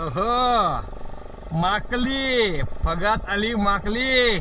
हो माकली फगात आली माकली।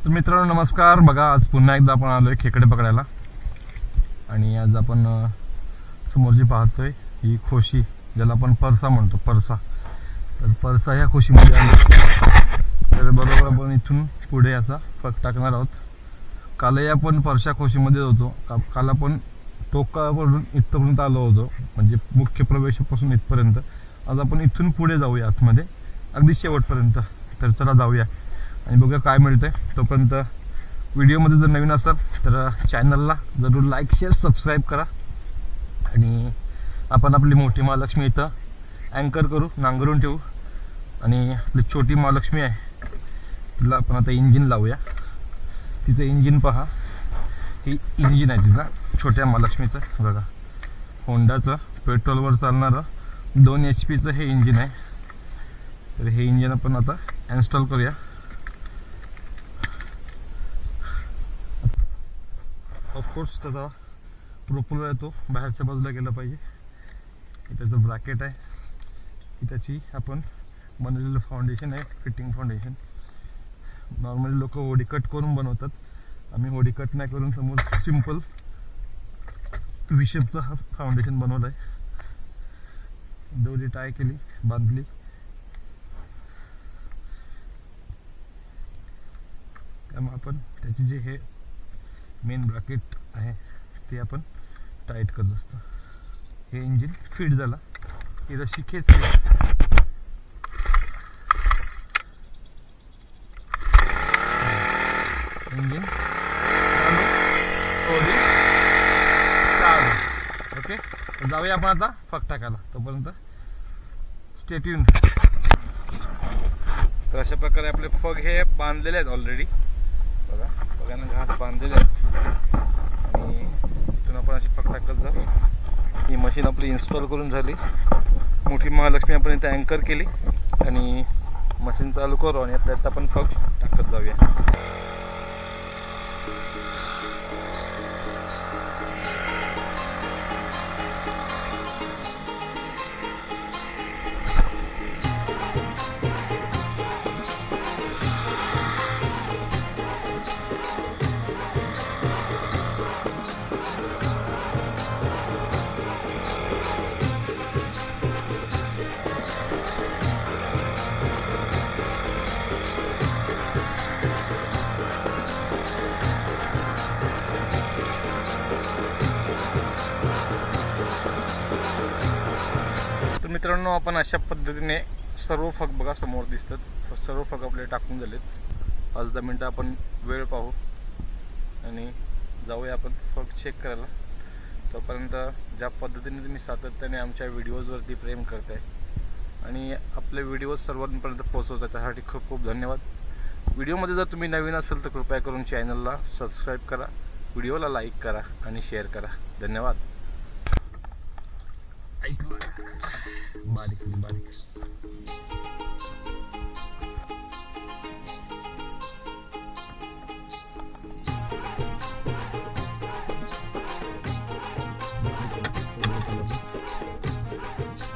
तर मित्रांनो नमस्कार। बघा आज पुन्हा एकदा आपण आलोय खेकडे पकडायला आणि आज आपण समोर जी पाहतोय ही खोशी ज्याला आपण परसा म्हणतो परसा। तर परसा ह्या खोशीमध्ये आलो तर बरोबर आपण इथून पुढे असा पग टाकणार आहोत। कालही आपण परशा खोशीमध्ये होतो। काल आपण टोकावरून इथपर्यंत आलो होतो म्हणजे मुख्य प्रवेशापासून इथपर्यंत। आज आपण इथून पुढे जाऊया आतमध्ये अगदी शेवटपर्यंत। तर चला जाऊया आणि बघूया काय मिळतंय। तोपर्यंत व्हिडिओमध्ये जर नवीन असाल तर चॅनलला जरूर लाईक शेअर सबस्क्राईब करा आणि आपण आपली मोठी महालक्ष्मी इथं अँकर करू नांगरून ठेवू आणि आपली छोटी महालक्ष्मी आहे तिला आपण आता इंजिन लावूया। तिचं इंजिन पहा, ही इंजिन आहे तिचा छोट्या महालक्ष्मीचं। बघा होंडाचं पेट्रोलवर चालणारं 2 HP हे इंजिन आहे। तर हे इंजिन आपण आता इन्स्टॉल करूया। ऑफकोर्स त्याचा प्रोपेलर आहे तो बाहेरच्या बाजूला गेला पाहिजे। त्याचं ब्रॅकेट आहे, ही त्याची आपण बनवलेलं फाउंडेशन आहे, फिटिंग फाउंडेशन। नॉर्मली लोक होडी कट करून बनवतात, आम्ही होडी कट नाही करून समोर सिंपल विशेपचा हा फाउंडेशन बनवला आहे। दोरी टाय केली, बांधली। त्यामुळे आपण त्याची जे हे मेन ब्रॅकेट आहे ते आपण टाईट करत असतो। हे इंजिन फिट झाला, ही रशी खेचली, इंजिन चालू। ओके जाऊया आपण आता फग टाकायला, तोपर्यंत स्टे ट्यून। तर अशा प्रकारे आपले फग हे बांधलेले आहेत ऑलरेडी। बघा बघायला घास बांधलेले आहेत आणि इथून आपण अशी फग टाकत जाऊ। ही मशीन आपली इन्स्टॉल करून झाली, मोठी महालक्ष्मी आपण इथे अँकर केली आणि मशीन चालू करू आणि आपल्याला आपण फग टाकत जाऊया। मित्रांनो आपण अशा पद्धतीने सर्व फग बघा समोर दिसतात, सर्व फग आपले टाकून झालेत। 5-10 मिनिटं आपण वेळ पाहू आणि जाऊया आपण फग चेक करायला। तोपर्यंत ज्या पद्धतीने तुम्ही सातत्याने आमच्या व्हिडिओजवरती प्रेम करताय आणि आपले व्हिडिओ सर्वांपर्यंत पोहोचवता त्यासाठी खूप खूप धन्यवाद. व्हिडिओमध्ये जर तुम्ही नवीन असेल तर कृपया करून चॅनलला सबस्क्राईब करा, व्हिडिओला लाईक करा आणि शेअर करा. धन्यवाद. बारीक बारीक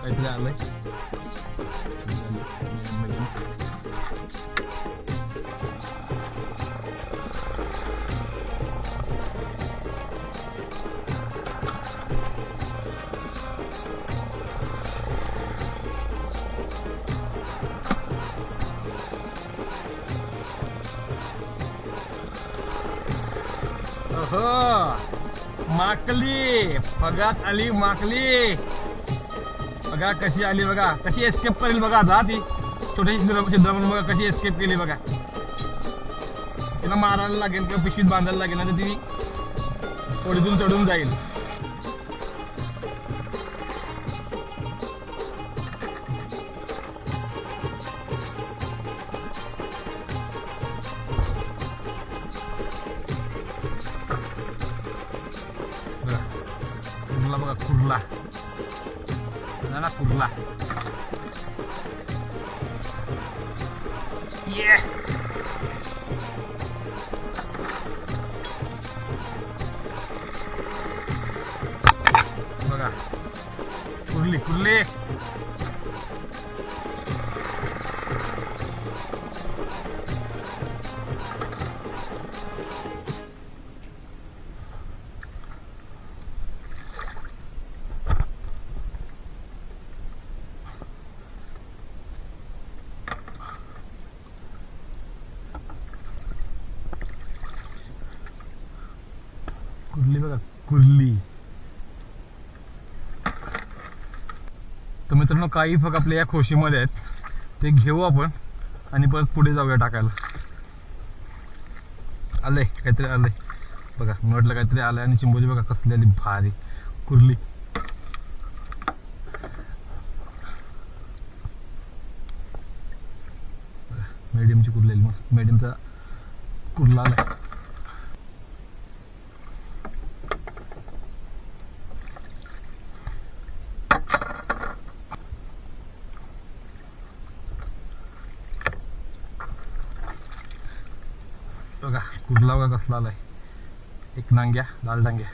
काहीतरी आलंय. माकली पगात आली. माकली बघा कशी आली, बघा कशी एस्केप करेल बघा. आता ती छोट्याशी छिद्र म्हणून बघा कशी एस्केप केली बघा. तिला मारायला लागेल किंवा पिशवीत बांधायला लागेल, ना तर ती ओढीतून चढून जाईल. कुर्ला बघा, कुर्ला ना, कुर्ला. ये बघा कुर्ली कुर्ली. कुर्ली बघा, कुर्ली. तर मित्रांनो, काही फक आपल्या या खोशीमध्ये आहेत, ते घेऊ आपण आणि परत पुढे जाऊया टाकायला. आलंय काहीतरी, आलंय बघा. नटलं काहीतरी आलंय आणि चिंबोरी बघा कसली आली भारी कुर्ली. मीडियमची कुर्ली आली, मस्त मीडियमचा कुर्ला आलाय. बघा कुर्ला बघा कसला आलाय, एक नांग्या, लाल डांग्या.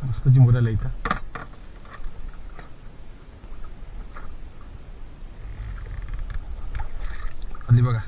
मस्त चिंबोऱ्याला इथं. आली बघा.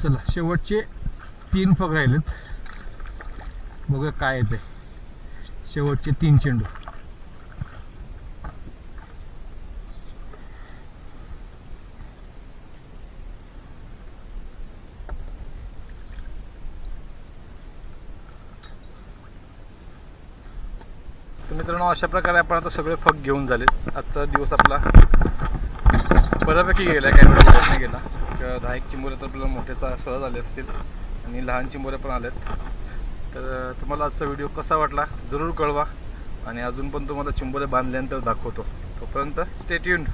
चला शेवटचे 3 फग राहिलेत, बघूया काय येते. शेवटचे 3 चेंडू. तर मित्रांनो अशा प्रकारे आपण आता सगळे फग घेऊन झाले. आजचा दिवस आपला बऱ्यापैकी गेला, काही वेळा प्रयत्न केला. 10 चिंबोरे तर आपल्याला मोठेचा सहज आले असतील आणि लहान चिंबोरे पण आलेत. तर तुम्हाला आजचा व्हिडिओ कसा वाटला जरूर कळवा आणि अजून पण तुम्हाला चिंबोरे बांधल्यानंतर दाखवतो. तोपर्यंत स्टे ट्यून्ड.